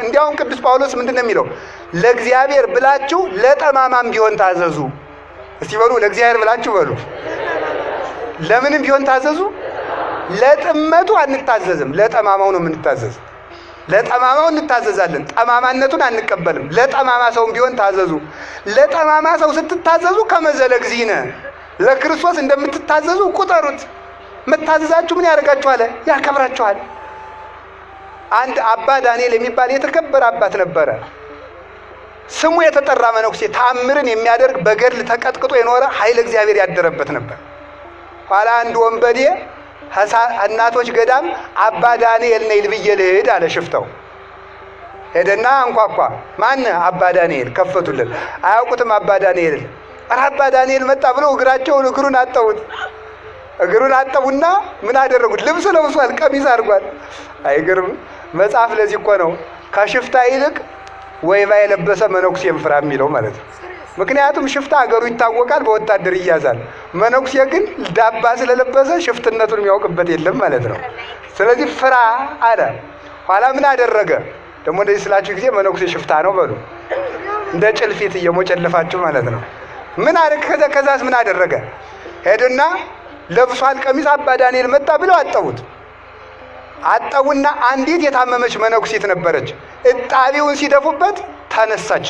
እንዲያውም ቅዱስ ጳውሎስ ምንድነው የሚለው? ለእግዚአብሔር ብላችሁ ለጠማማም ቢሆን ታዘዙ። እስቲ በሉ ለእግዚአብሔር ብላችሁ በሉ። ለምንም ቢሆን ታዘዙ። ለጥመቱ አንታዘዝም፣ ለጠማማው ነው የምንታዘዝ። ለጠማማው እንታዘዛለን፣ ጠማማነቱን አንቀበልም። ለጠማማ ሰውም ቢሆን ታዘዙ። ለጠማማ ሰው ስትታዘዙ ከመዘለ እግዚእነ ለክርስቶስ እንደምትታዘዙ ቁጠሩት። መታዘዛችሁ ምን ያደርጋችኋል? ያከብራችኋል። አንድ አባ ዳንኤል የሚባል የተከበረ አባት ነበረ። ስሙ የተጠራ መነኩሴ፣ ተአምርን የሚያደርግ በገድል ተቀጥቅጦ የኖረ ኃይለ እግዚአብሔር ያደረበት ነበር። ኋላ አንድ ወንበዴ እናቶች ገዳም አባ ዳንኤል ነይ ብዬ ልሂድ አለ። ሽፍታው ሄደና አንኳኳ። ማን? አባ ዳንኤል። ከፈቱልን። አያውቁትም አባ ዳንኤል። ኧረ አባ ዳንኤል መጣ ብለው እግሩን አጠቡት። እግሩን አጠቡና ምን አደረጉት? ልብስ ለብሷል፣ ቀሚስ አድርጓል። አይገርም? መጽሐፍ ለዚህ እኮ ነው ከሽፍታ ይልቅ ወይባ የለበሰ መነኩሴን ፍራ የሚለው ማለት ነው። ምክንያቱም ሽፍታ አገሩ ይታወቃል፣ በወታደር ይያዛል። መነኩሴ ግን ዳባ ስለለበሰ ሽፍትነቱን የሚያውቅበት የለም ማለት ነው። ስለዚህ ፍራ አለ። ኋላ ምን አደረገ? ደግሞ እንደዚህ ስላችሁ ጊዜ መነኩሴ ሽፍታ ነው በሉ፣ እንደ ጭልፊት እየሞጨለፋችሁ ማለት ነው። ምን አደረገ? ከዛስ ምን አደረገ? ሄድና ለብሷል ቀሚስ አባ ዳንኤል መጣ ብለው አጠቡት። አጠቡና አንዲት የታመመች መነኩሴት ነበረች። እጣቢውን ሲደፉበት ተነሳች፣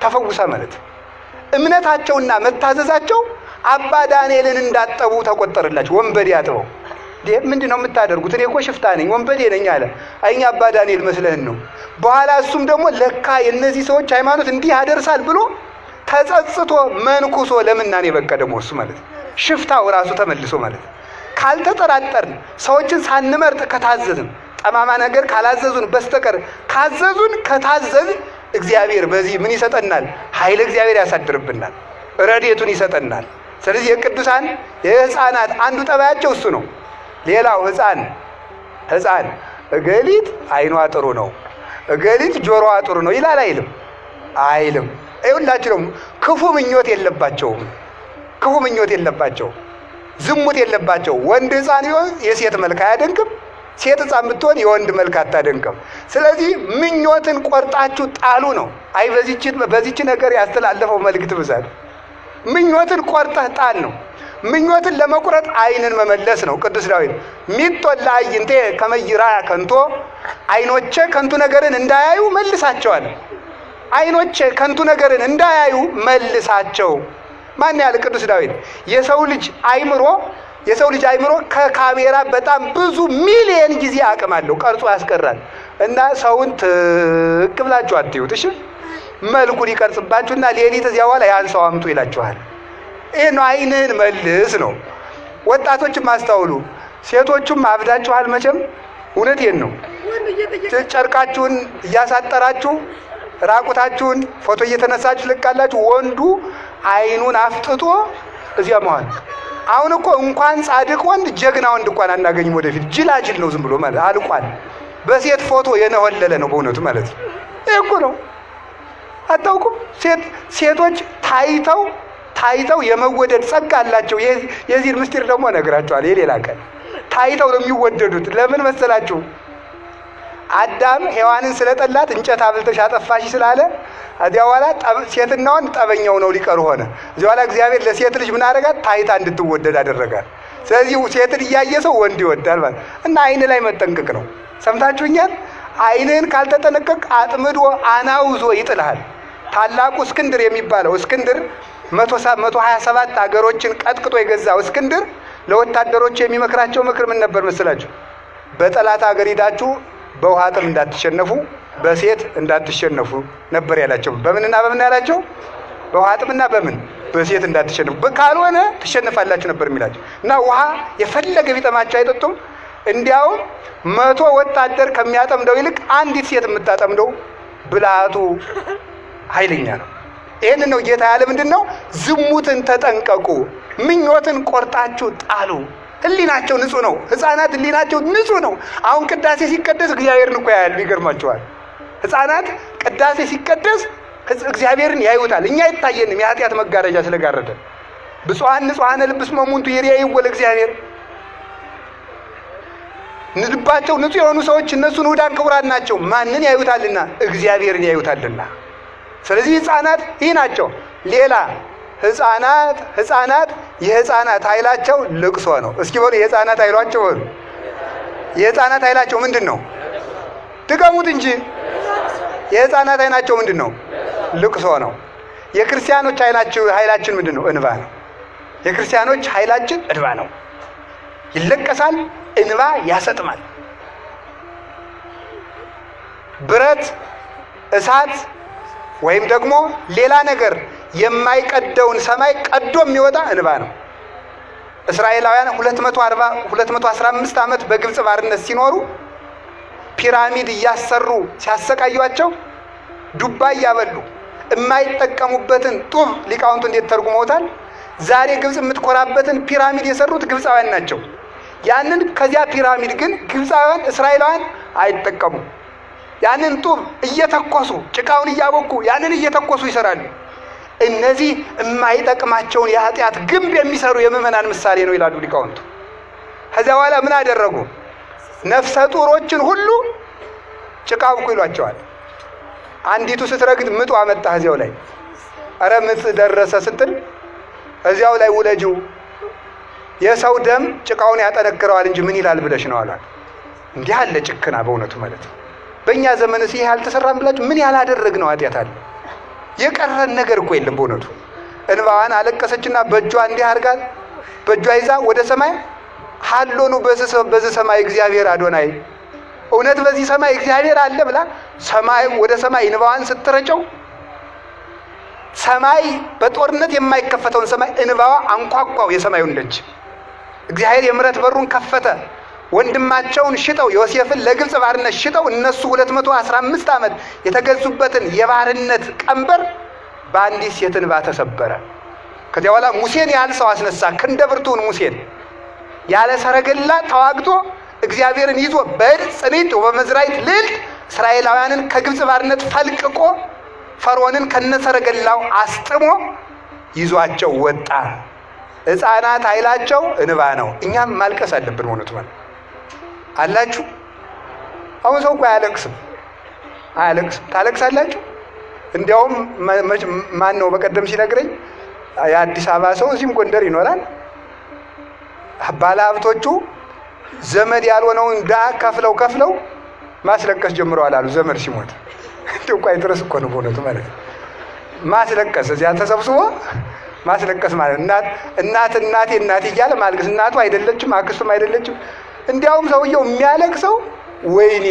ተፈውሳ ማለት። እምነታቸውና መታዘዛቸው አባ ዳንኤልን እንዳጠቡ ተቆጠረላቸው። ወንበዴ አጥበው ምንድን ነው የምታደርጉት? እኔ እኮ ሽፍታ ነኝ ወንበዴ ነኝ አለ። እኛ አባ ዳንኤል መስለህን ነው። በኋላ እሱም ደግሞ ለካ የእነዚህ ሰዎች ሃይማኖት እንዲህ ያደርሳል ብሎ ተጸጽቶ መንኩሶ ለምናኔ በቃ ደግሞ እሱ ማለት ሽፍታው ራሱ ተመልሶ ማለት። ካልተጠራጠርን ሰዎችን ሳንመርጥ ከታዘዝን ጠማማ ነገር ካላዘዙን በስተቀር ካዘዙን ከታዘዝ እግዚአብሔር በዚህ ምን ይሰጠናል? ኃይለ እግዚአብሔር ያሳድርብናል፣ ረድኤቱን ይሰጠናል። ስለዚህ የቅዱሳን የሕፃናት አንዱ ጠባያቸው እሱ ነው። ሌላው ሕፃን እገሊት አይኗ ጥሩ ነው፣ እገሊት ጆሮዋ ጥሩ ነው ይላል አይልም? አይልም። ይኸውላችሁ ደግሞ ክፉ ምኞት የለባቸውም። ክፉ ምኞት የለባቸው፣ ዝሙት የለባቸው። ወንድ ሕፃን ቢሆን የሴት መልክ አያደንቅም፣ ሴት ሕፃን ብትሆን የወንድ መልክ አታደንቅም። ስለዚህ ምኞትን ቆርጣችሁ ጣሉ ነው። አይ በዚች ነገር ያስተላለፈው መልእክት ብዛት ምኞትን ቆርጠህ ጣል ነው። ምኞትን ለመቁረጥ አይንን መመለስ ነው። ቅዱስ ዳዊት ሚጦላ አይንቴ ከመይራ ከንቶ፣ አይኖቼ ከንቱ ነገርን እንዳያዩ መልሳቸዋል። አይኖቼ ከንቱ ነገርን እንዳያዩ መልሳቸው። ማን ያለ? ቅዱስ ዳዊት። የሰው ልጅ አይምሮ ከካሜራ በጣም ብዙ ሚሊየን ጊዜ አቅም አለው፣ ቀርጾ ያስቀራል። እና ሰውን ትክ ብላችሁ አትዩት እሺ። መልኩን ይቀርጽባችሁና ሌሊት እዚያ በኋላ ያን ሰው አምጡ ይላችኋል። ይሄ ነው አይንህን መልስ ነው። ወጣቶችም አስተውሉ፣ ሴቶቹም አብዳችኋል መቼም። እውነቴን ነው። ጨርቃችሁን እያሳጠራችሁ ራቁታችሁን ፎቶ እየተነሳችሁ ልቃላችሁ። ወንዱ አይኑን አፍጥጦ እዚያ መዋል። አሁን እኮ እንኳን ጻድቅ ወንድ ጀግና ወንድ እንኳን አናገኝም። ወደፊት ጅላጅል ነው ዝም ብሎ ማለት አልቋል። በሴት ፎቶ የነወለለ ነው በእውነቱ ማለት ነው። ይሄ እኮ ነው። አታውቁም? ሴቶች ታይተው የመወደድ ጸጋ አላቸው። የዚህን ምስጢር ደግሞ እነግራችኋለሁ የሌላ ቀን። ታይተው ነው የሚወደዱት። ለምን መሰላችሁ? አዳም ሔዋንን ስለጠላት እንጨት አብልተሽ አጠፋሽ ስላለ እዚያ በኋላ ሴትና ወንድ ጠበኛው ነው ሊቀሩ ሆነ። እዚያ በኋላ እግዚአብሔር ለሴት ልጅ ምን አደረጋት? ታይታ እንድትወደድ አደረጋት። ስለዚህ ሴትን እያየ ሰው ወንድ ይወዳል ማለት እና አይን ላይ መጠንቀቅ ነው። ሰምታችሁኛል? አይንህን ካልተጠነቀቅ አጥምዶ አናውዞ ይጥልሃል። ታላቁ እስክንድር የሚባለው እስክንድር 127 ሀገሮችን ቀጥቅጦ የገዛው እስክንድር ለወታደሮች የሚመክራቸው ምክር ምን ነበር መስላችሁ? በጠላት ሀገር ሄዳችሁ በውሃ ጥም እንዳትሸነፉ፣ በሴት እንዳትሸነፉ ነበር ያላቸው። በምንና በምን ያላቸው? በውሃ ጥምና በሴት እንዳትሸነፉ፣ ካልሆነ ትሸነፋላችሁ ነበር የሚላቸው። እና ውሃ የፈለገ ቢጠማቸው አይጠጡም። እንዲያውም 100 ወታደር ከሚያጠምደው ይልቅ አንዲት ሴት የምታጠምደው ብልሃቱ ኃይለኛ ነው። ይህንን ነው ጌታ ያለ። ምንድን ነው? ዝሙትን ተጠንቀቁ፣ ምኞትን ቆርጣችሁ ጣሉ። ህሊናቸው ንጹህ ነው። ህፃናት ህሊናቸው ንጹህ ነው። አሁን ቅዳሴ ሲቀደስ እግዚአብሔርን እኮ ያያሉ። ይገርማቸዋል። ህፃናት ቅዳሴ ሲቀደስ እግዚአብሔርን ያዩታል። እኛ አይታየንም፣ የኃጢአት መጋረጃ ስለጋረደ። ብፁዓን ንጹሐነ ልብ እስመ እሙንቱ ይሬእይዎ ለእግዚአብሔር። ልባቸው ንጹህ የሆኑ ሰዎች እነሱ ንዑዳን ክቡራን ናቸው። ማንን ያዩታልና? እግዚአብሔርን ያዩታልና። ስለዚህ ሕፃናት ይህ ናቸው። ሌላ ሕፃናት የሕፃናት ኃይላቸው ልቅሶ ነው። እስኪ በሉ የሕፃናት ኃይላቸው በሉ። የሕፃናት ኃይላቸው ምንድን ነው? ድገሙት እንጂ። የሕፃናት ኃይላቸው ምንድን ነው? ልቅሶ ነው። የክርስቲያኖች ኃይላችን ምንድን ነው? እንባ ነው። የክርስቲያኖች ኃይላችን እንባ ነው። ይለቀሳል፣ እንባ ያሰጥማል። ብረት፣ እሳት ወይም ደግሞ ሌላ ነገር የማይቀደውን ሰማይ ቀዶ የሚወጣ እንባ ነው። እስራኤላውያን 215 ዓመት በግብፅ ባርነት ሲኖሩ ፒራሚድ እያሰሩ ሲያሰቃዩአቸው ዱባ እያበሉ የማይጠቀሙበትን ጡብ ሊቃውንቱ እንዴት ተርጉመውታል? ዛሬ ግብፅ የምትኮራበትን ፒራሚድ የሰሩት ግብፃውያን ናቸው። ያንን ከዚያ ፒራሚድ ግን ግብፃውያን እስራኤላውያን አይጠቀሙም። ያንን ጡብ እየተኮሱ ጭቃውን እያቦኩ ያንን እየተኮሱ ይሰራሉ። እነዚህ የማይጠቅማቸውን የኃጢአት ግንብ የሚሰሩ የምዕመናን ምሳሌ ነው ይላሉ ሊቃውንቱ። ከዚያ በኋላ ምን አደረጉ? ነፍሰ ጡሮችን ሁሉ ጭቃ አብኩ ይሏቸዋል። አንዲቱ ስትረግጥ ምጡ አመጣ እዚያው ላይ። ኧረ ምጥ ደረሰ ስትል እዚያው ላይ ውለጂው፣ የሰው ደም ጭቃውን ያጠነክረዋል እንጂ ምን ይላል ብለሽ ነው አሏት። እንዲህ አለ ጭክና በእውነቱ ማለት ነው። በእኛ ዘመንስ ይህ አልተሰራም ብላችሁ ምን ያላደረግነው ኃጢአት አለ? የቀረን ነገር እኮ የለም በእውነቱ። እንባዋን አለቀሰችና በእጇ እንዲህ አድርጋ በእጇ ይዛ ወደ ሰማይ ሀሎኑ በዚህ ሰማይ እግዚአብሔር አዶናይ፣ እውነት በዚህ ሰማይ እግዚአብሔር አለ ብላ ሰማይ ወደ ሰማይ እንባዋን ስትረጨው ሰማይ በጦርነት የማይከፈተውን ሰማይ እንባዋ አንኳኳው የሰማዩን ደጅ። እግዚአብሔር የምሕረት በሩን ከፈተ። ወንድማቸውን ሽጠው ዮሴፍን ለግብፅ ባርነት ሽጠው እነሱ 215 ዓመት የተገዙበትን የባርነት ቀንበር በአንዲት ሴት እንባ ተሰበረ። ከዚያ በኋላ ሙሴን ያህል ሰው አስነሳ። ክንደ ብርቱን ሙሴን ያለ ሰረገላ ተዋግቶ እግዚአብሔርን ይዞ በጽኒት ወበመዝራይት ልዕልት እስራኤላውያንን ከግብፅ ባርነት ፈልቅቆ ፈርዖንን ከነሰረገላው አስጥሞ ይዟቸው ወጣ። ሕፃናት ኃይላቸው እንባ ነው። እኛም ማልቀስ አለብን። እውነቱ ማለት አላችሁ። አሁን ሰው እኮ አያለቅስም። ታለቅሳላችሁ? እንዲያውም ማን ነው በቀደም ሲነግረኝ የአዲስ አበባ ሰው እዚህም ጎንደር ይኖራል። ባለሀብቶቹ ዘመድ ያልሆነውን ዳ ከፍለው ማስለቀስ ጀምረዋል አሉ። ዘመድ ሲሞት እንዲሁ እኮ አይድረስ እኮ ነው በእውነቱ ማለት ማስለቀስ፣ እዚያ ተሰብስቦ ማስለቀስ ማለት እናቴ እያለ ማልቀስ። እናቱ አይደለችም፣ አክስቱም አይደለችም። እንዲያውም ሰውየው የሚያለቅሰው ወይኔ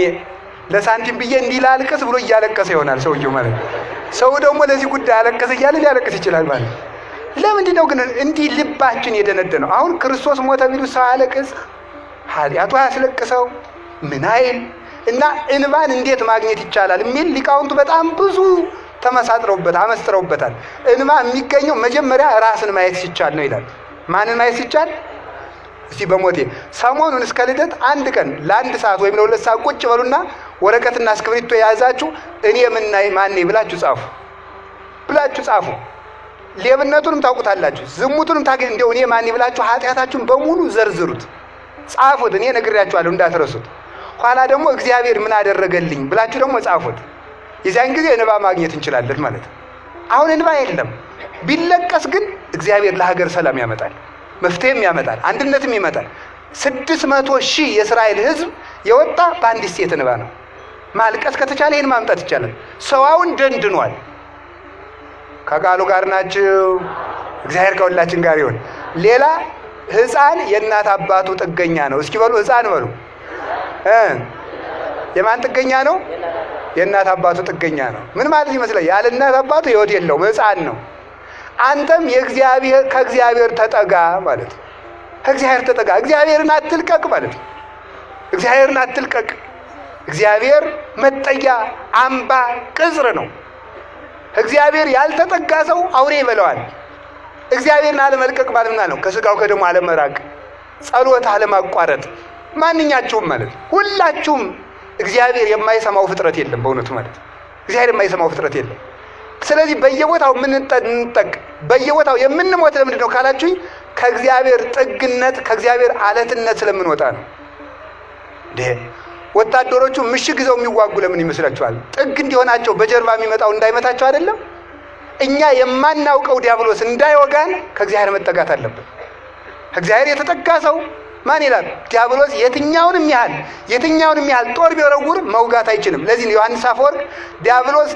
ለሳንቲም ብዬ እንዲህ ላልቅስ ብሎ እያለቀሰ ይሆናል ሰውየው ማለት። ሰው ደግሞ ለዚህ ጉዳይ አለቀሰ እያለ ሊያለቅስ ይችላል ማለት። ለምንድን ነው ግን እንዲህ ልባችን የደነደነው? አሁን ክርስቶስ ሞተ ቢሉ ሰው አያለቅስ? ኃጢአቱ አያስለቅሰው? ምን አይል እና እንባን እንዴት ማግኘት ይቻላል የሚል ሊቃውንቱ በጣም ብዙ አመስጥረውበታል። እንባ የሚገኘው መጀመሪያ ራስን ማየት ሲቻል ነው ይላል። ማንን ማየት ሲቻል? እስቲ በሞቴ ሰሞኑን እስከ ልደት አንድ ቀን ለ1 ሰዓት ወይም ለ2 ሰዓት ቁጭ በሉና ወረቀትና እስክሪብቶ የያዛችሁ እኔ ምናይ ማን ብላችሁ ጻፉ። ሌብነቱንም ታውቁታላችሁ፣ ዝሙቱንም እንደው እኔ ማን ብላችሁ ኃጢአታችሁን በሙሉ ዘርዝሩት፣ ጻፉት። እኔ ነግሬያችኋለሁ እንዳትረሱት። ኋላ ደግሞ እግዚአብሔር ምን አደረገልኝ ብላችሁ ደግሞ ጻፉት። የዚያን ጊዜ እንባ ማግኘት እንችላለን ማለት ነው። አሁን እንባ የለም። ቢለቀስ ግን እግዚአብሔር ለሀገር ሰላም ያመጣል፣ መፍትሄም ያመጣል፣ አንድነትም ይመጣል። 600,000 የእስራኤል ሕዝብ የወጣ በአንዲት ሴት እንባ ነው። ማልቀስ ከተቻለ ይህን ማምጣት ይቻላል። ሰዋውን ደንድኗል። ከቃሉ ጋር ናችሁ። እግዚአብሔር ከሁላችን ጋር ይሁን። ሌላ ሕፃን የእናት አባቱ ጥገኛ ነው። እስኪ በሉ ሕፃን በሉ። የማን ጥገኛ ነው? የእናት አባቱ ጥገኛ ነው። ምን ማለት ይመስላል? ያለ እናት አባቱ ሕይወት የለውም፣ ሕፃን ነው። አንተም ከእግዚአብሔር ተጠጋ ማለት ነው። ከእግዚአብሔር ተጠጋ፣ እግዚአብሔርን አትልቀቅ ማለት ነው። እግዚአብሔርን አትልቀቅ። እግዚአብሔር መጠጊያ፣ አምባ፣ ቅጽር ነው። እግዚአብሔር ያልተጠጋ ሰው አውሬ ይበለዋል። እግዚአብሔርን አለመልቀቅ ማለት ነው ከስጋው ከደሙ አለመራቅ፣ ጸሎት አለማቋረጥ። ማንኛችሁም ማለት ሁላችሁም እግዚአብሔር የማይሰማው ፍጥረት የለም በእውነቱ ማለት እግዚአብሔር የማይሰማው ፍጥረት የለም። ስለዚህ በየቦታው በየቦታው የምንሞት ለምንድን ነው ካላችሁኝ ከእግዚአብሔር ጥግነት ከእግዚአብሔር አለትነት ስለምንወጣ ነው። ወታደሮቹ ምሽግ ይዘው የሚዋጉ ለምን ይመስላችኋል? ጥግ እንዲሆናቸው በጀርባ የሚመጣው እንዳይመታቸው አይደለም? እኛ የማናውቀው ዲያብሎስ እንዳይወጋን ከእግዚአብሔር መጠጋት አለብን። ከእግዚአብሔር የተጠጋ ሰው ማን ይላል? ዲያብሎስ የትኛውንም ያህል ጦር ቢወረውር መውጋት አይችልም። ለዚህ ነው ዮሐንስ አፈወርቅ ዲያብሎስ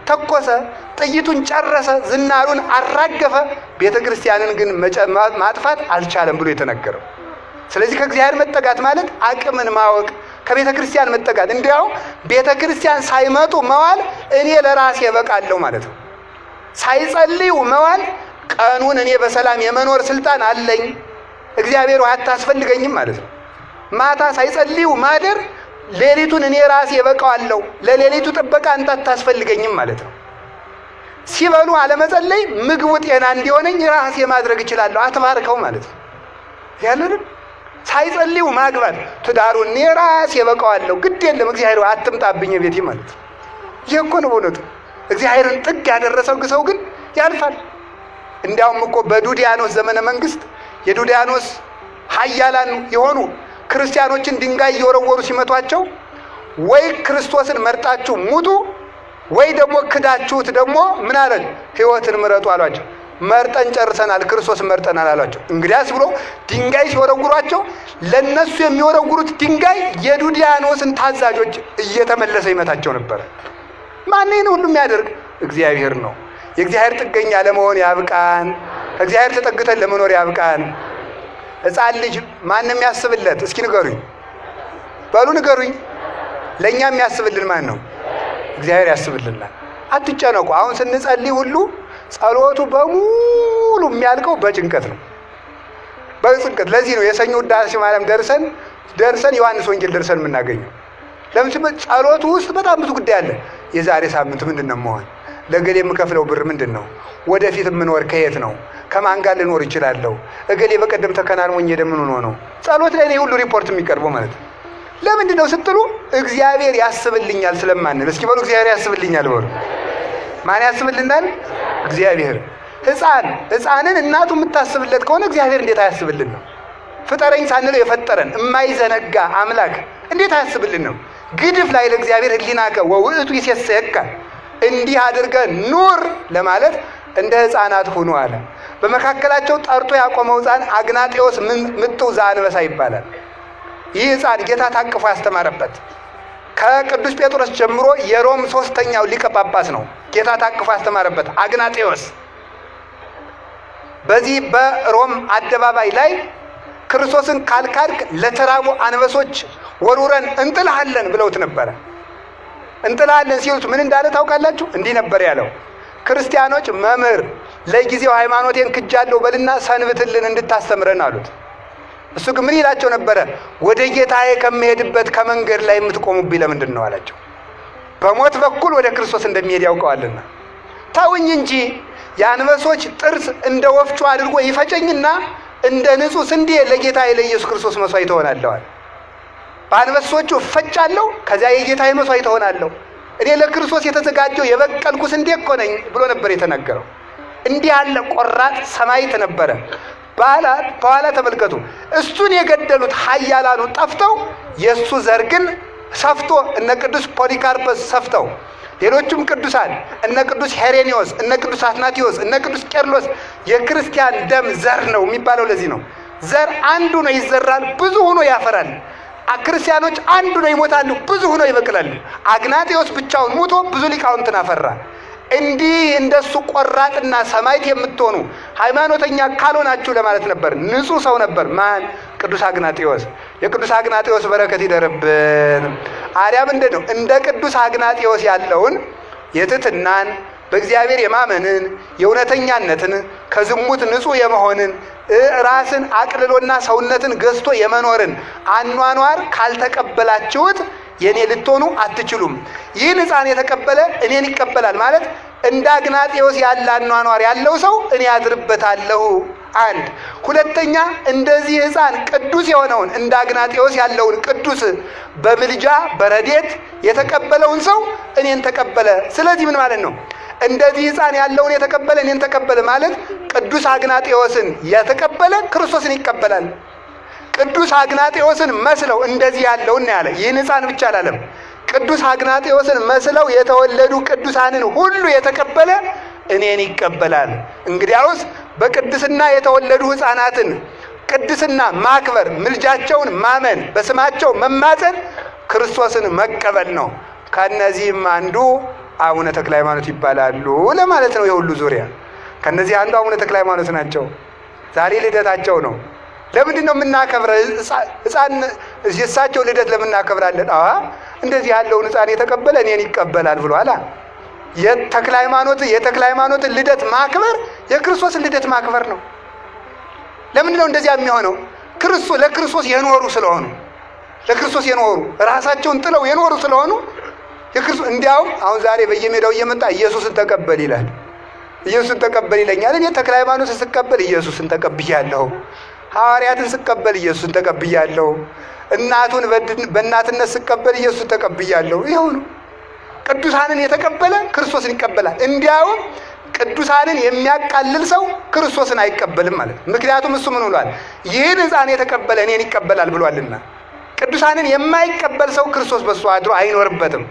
ተኮሰ፣ ጥይቱን ጨረሰ፣ ዝናሩን አራገፈ፣ ቤተ ክርስቲያንን ግን ማጥፋት አልቻለም ብሎ የተነገረው። ስለዚህ ከእግዚአብሔር መጠጋት ማለት አቅምን ማወቅ፣ ከቤተ ክርስቲያን መጠጋት። እንዲያው ቤተ ክርስቲያን ሳይመጡ መዋል እኔ ለራሴ እበቃለሁ ማለት ነው። ሳይጸልዩ መዋል ቀኑን እኔ በሰላም የመኖር ስልጣን አለኝ፣ እግዚአብሔር አታስፈልገኝም ማለት ነው። ማታ ሳይጸልዩ ማደር ሌሊቱን እኔ ራሴ እበቃዋለሁ፣ ለሌሊቱ ጥበቃ አንተ አታስፈልገኝም ማለት ነው። ሲበሉ አለመጸለይ ምግቡ ጤና እንዲሆነኝ ራሴ ማድረግ እችላለሁ፣ አትባርከው ማለት ነው። ያለን ሳይጸልዩ ማግባት ትዳሩን እኔ ራሴ እበቃዋለሁ፣ ግድ የለም እግዚአብሔር አትምጣብኝ ቤቴ ማለት ነው። ይህ እኮ ነው በእውነቱ። እግዚአብሔርን ጥግ ያደረሰው ሰው ግን ያልፋል። እንዲያውም እኮ በዱዲያኖስ ዘመነ መንግስት የዱዲያኖስ ኃያላን የሆኑ ክርስቲያኖችን ድንጋይ እየወረወሩ ሲመቷቸው ወይ ክርስቶስን መርጣችሁ ሙቱ ወይ ደግሞ ክዳችሁት ደግሞ ምን አለ ሕይወትን ምረጡ አሏቸው። መርጠን ጨርሰናል፣ ክርስቶስን መርጠናል አሏቸው። እንግዲያስ ብሎ ድንጋይ ሲወረውሯቸው ለነሱ የሚወረውሩት ድንጋይ የዱዲያኖስን ታዛዦች እየተመለሰ ይመታቸው ነበር። ማን ነው ሁሉ የሚያደርግ? እግዚአብሔር ነው። የእግዚአብሔር ጥገኛ ለመሆን ያብቃን። እግዚአብሔር ተጠግተን ለመኖር ያብቃን። ሕፃን ልጅ ማንም ያስብለት? እስኪ ንገሩኝ፣ በሉ ንገሩኝ። ለእኛ የሚያስብልን ማን ነው? እግዚአብሔር ያስብልናል። አትጨነቁ። አሁን ስንጸልይ ሁሉ ጸሎቱ በሙሉ የሚያልቀው በጭንቀት ነው፣ በጭንቀት። ለዚህ ነው የሰኞ ውዳሴ ማርያም ደርሰን ዮሐንስ ወንጌል ደርሰን የምናገኘው። ለምን? ጸሎቱ ውስጥ በጣም ብዙ ጉዳይ አለ። የዛሬ ሳምንት ምንድን ነው መሆን? ለገሌ የምከፍለው ብር ምንድን ነው? ወደፊት የምኖር ከየት ነው? ከማን ጋር ልኖር ይችላለሁ? እገሌ በቀደም ተከናንሞኝ ደምን ሆኖ ነው? ጸሎት ላይ ነው ሁሉ ሪፖርት የሚቀርበው ማለት ነው። ለምንድን ነው ስትሉ እግዚአብሔር ያስብልኛል ስለማንል። እስኪ በሉ እግዚአብሔር ያስብልኛል በሉ። ማን ያስብልናል? እግዚአብሔር። ሕፃንን እናቱ የምታስብለት ከሆነ እግዚአብሔር እንዴት አያስብልን ነው? ፍጠረኝ ሳንለው የፈጠረን የማይዘነጋ አምላክ እንዴት አያስብልን ነው? ግድፍ ላይ ለእግዚአብሔር ህሊናከ ወውእቱ ይሴሰየከ፣ እንዲህ አድርገህ ኑር ለማለት እንደ ሕፃናት ሁኑ አለ። በመካከላቸው ጠርቶ ያቆመው ሕፃን አግናጤዎስ ምጥው ዘአንበሳ ይባላል። ይህ ሕፃን ጌታ ታቅፎ ያስተማረበት ከቅዱስ ጴጥሮስ ጀምሮ የሮም 3ኛው ሊቀ ጳጳስ ነው። ጌታ ታቅፎ ያስተማረበት አግናጤዎስ በዚህ በሮም አደባባይ ላይ ክርስቶስን ካልካድክ ለተራቡ አንበሶች ወሩረን እንጥልሃለን ብለውት ነበረ። እንጥልሃለን ሲሉት ምን እንዳለ ታውቃላችሁ? እንዲህ ነበር ያለው፣ ክርስቲያኖች መምህር ለጊዜው ሃይማኖቴን ክጃለሁ በልና ሰንብትልን እንድታስተምረን አሉት። እሱ ግን ምን ይላቸው ነበረ? ወደ ጌታዬ ከመሄድበት ከመንገድ ላይ የምትቆሙብኝ ለምንድን ነው አላቸው። በሞት በኩል ወደ ክርስቶስ እንደሚሄድ ያውቀዋልና። ታውኝ እንጂ የአንበሶች ጥርስ እንደ ወፍጮ አድርጎ ይፈጨኝና እንደ ንጹሕ ስንዴ ለጌታዬ ለኢየሱስ ክርስቶስ መስዋዕት እሆናለሁ። በአንበሶቹ እፈጫለሁ፣ ከዚያ የጌታዬ መስዋዕት እሆናለሁ። እኔ ለክርስቶስ የተዘጋጀው የበቀልኩ ስንዴ እኮ ነኝ ብሎ ነበር የተናገረው። እንዲህ ያለ ቆራጥ ሰማዕት ነበረ። በኋላ ተመልከቱ፣ እሱን የገደሉት ኃያላኑ ጠፍተው የእሱ ዘር ግን ሰፍቶ እነ ቅዱስ ፖሊካርፐስ ሰፍተው፣ ሌሎቹም ቅዱሳን እነ ቅዱስ ሄሬኔዎስ፣ እነ ቅዱስ አትናቴዎስ፣ እነ ቅዱስ ቄርሎስ የክርስቲያን ደም ዘር ነው የሚባለው። ለዚህ ነው ዘር አንዱ ነው ይዘራል፣ ብዙ ሆኖ ያፈራል። ክርስቲያኖች አንዱ ነው ይሞታሉ፣ ብዙ ሆኖ ይበቅላሉ። አግናጤዎስ ብቻውን ሞቶ ብዙ ሊቃውንትን አፈራ። እንዲህ እንደሱ ቆራጥና ሰማዕት የምትሆኑ ሃይማኖተኛ ካልሆናችሁ ለማለት ነበር። ንጹሕ ሰው ነበር። ማን? ቅዱስ አግናጤዎስ። የቅዱስ አግናጤዎስ በረከት ይደርብን። አርያ ምንድን ነው? እንደ ቅዱስ አግናጤዎስ ያለውን የትሕትናን፣ በእግዚአብሔር የማመንን፣ የእውነተኛነትን፣ ከዝሙት ንጹሕ የመሆንን፣ ራስን አቅልሎና ሰውነትን ገዝቶ የመኖርን አኗኗር ካልተቀበላችሁት የኔ ልትሆኑ አትችሉም። ይህን ሕፃን የተቀበለ እኔን ይቀበላል ማለት እንደ አግናጤዎስ ያለ አኗኗር ያለው ሰው እኔ አድርበታለሁ። አንድ ሁለተኛ፣ እንደዚህ ሕፃን ቅዱስ የሆነውን እንደ አግናጤዎስ ያለውን ቅዱስ በምልጃ በረዴት የተቀበለውን ሰው እኔን ተቀበለ። ስለዚህ ምን ማለት ነው? እንደዚህ ሕፃን ያለውን የተቀበለ እኔን ተቀበለ ማለት ቅዱስ አግናጤዎስን የተቀበለ ክርስቶስን ይቀበላል። ቅዱስ አግናጤዎስን መስለው እንደዚህ ያለውን ያለ ይህን ሕፃን ብቻ አላለም። ቅዱስ አግናጤዎስን መስለው የተወለዱ ቅዱሳንን ሁሉ የተቀበለ እኔን ይቀበላል። እንግዲያውስ በቅድስና የተወለዱ ሕፃናትን ቅድስና ማክበር፣ ምልጃቸውን ማመን፣ በስማቸው መማፀን ክርስቶስን መቀበል ነው። ከነዚህም አንዱ አቡነ ተክለ ሃይማኖት ይባላሉ ለማለት ነው። የሁሉ ዙሪያ ከነዚህ አንዱ አቡነ ተክለ ሃይማኖት ናቸው። ዛሬ ልደታቸው ነው። ለምንድን ነው የምናከብረው? ሕፃን የእሳቸው ልደት ለምን እናከብራለን? እንደዚህ ያለውን ሕፃን የተቀበለ እኔን ይቀበላል ብሏል። የተክለ ሃይማኖትን ልደት ማክበር የክርስቶስን ልደት ማክበር ነው። ለምንድን ነው እንደዚያ የሚሆነው? ለክርስቶስ የኖሩ ስለሆኑ፣ ለክርስቶስ የኖሩ ራሳቸውን ጥለው የኖሩ ስለሆኑ እንዲያውም አሁን ዛሬ በየሜዳው እየመጣ ኢየሱስን ተቀበል ይላል። ኢየሱስን ተቀበል ይለኛል። እኔ ተክለ ሃይማኖትን ስቀበል ኢየሱስን ተቀብያለሁ። ሐዋርያትን ስቀበል ኢየሱስን ተቀብያለሁ። እናቱን በእናትነት ስቀበል ኢየሱስን ተቀብያለሁ። ይኸው ነው። ቅዱሳንን የተቀበለ ክርስቶስን ይቀበላል። እንዲያውም ቅዱሳንን የሚያቃልል ሰው ክርስቶስን አይቀበልም ማለት ነው። ምክንያቱም እሱ ምን ብሏል? ይህን ሕፃን የተቀበለ እኔን ይቀበላል ብሏልና። ቅዱሳንን የማይቀበል ሰው ክርስቶስ በሱ አድሮ አይኖርበትም።